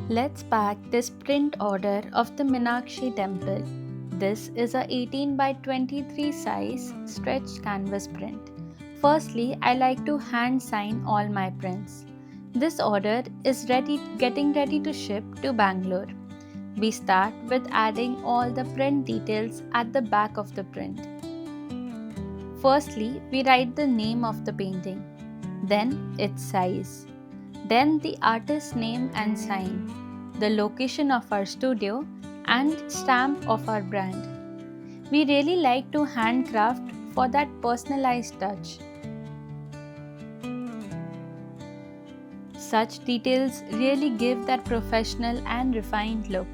Let's pack this print order of the Meenakshi Temple. This is a 18 by 23 size stretched canvas print. Firstly, I like to hand sign all my prints. This order is getting ready to ship to Bangalore. We start with adding all the print details at the back of the print. Firstly, we write the name of the painting, then its size, then the artist's name and sign, the location of our studio, and stamp of our brand. We really like to handcraft for that personalized touch. Such details really give that professional and refined look.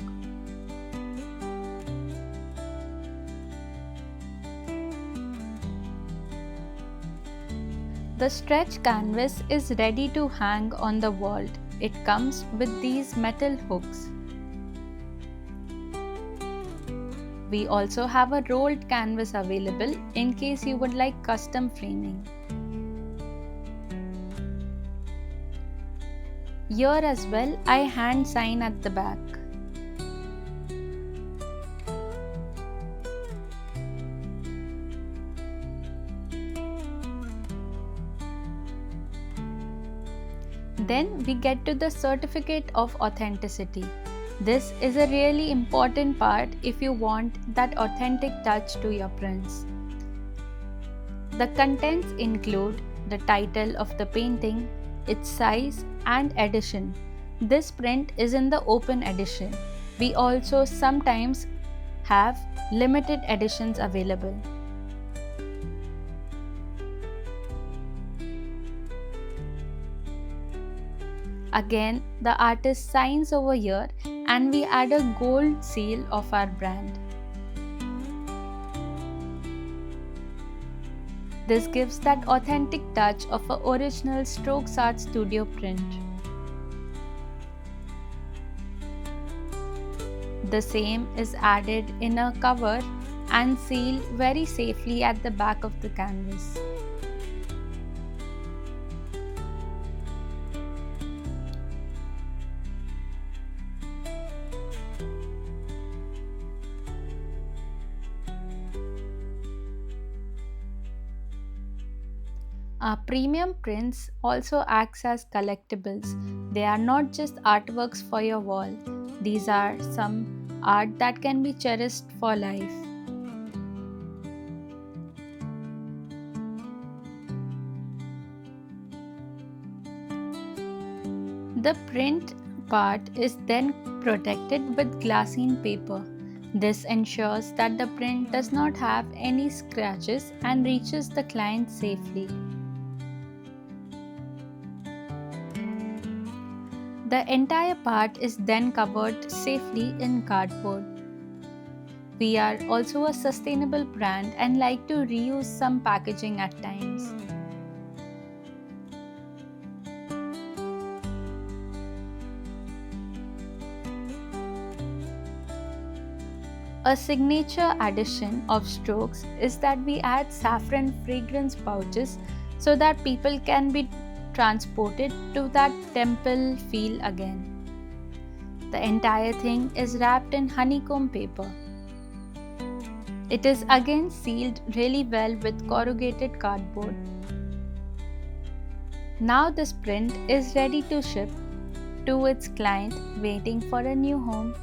The stretch canvas is ready to hang on the wall. It comes with these metal hooks. We also have a rolled canvas available in case you would like custom framing. Here as well, I hand sign at the back. Then we get to the certificate of authenticity. This is a really important part if you want that authentic touch to your prints. The contents include the title of the painting, its size and edition. This print is in the open edition. We also sometimes have limited editions available. Again, the artist signs over here and we add a gold seal of our brand. This gives that authentic touch of an original Strokes Art Studio print. The same is added in a cover and sealed very safely at the back of the canvas. Our premium prints also acts as collectibles. They are not just artworks for your wall. These are some art that can be cherished for life. The print part is then protected with glassine paper. This ensures that the print does not have any scratches and reaches the client safely. The entire part is then covered safely in cardboard. We are also a sustainable brand and like to reuse some packaging at times. A signature addition of Strokes is that we add saffron fragrance pouches so that people can be transported to that temple feel again. The entire thing is wrapped in honeycomb paper. It is again sealed really well with corrugated cardboard. Now this print is ready to ship to its client waiting for a new home.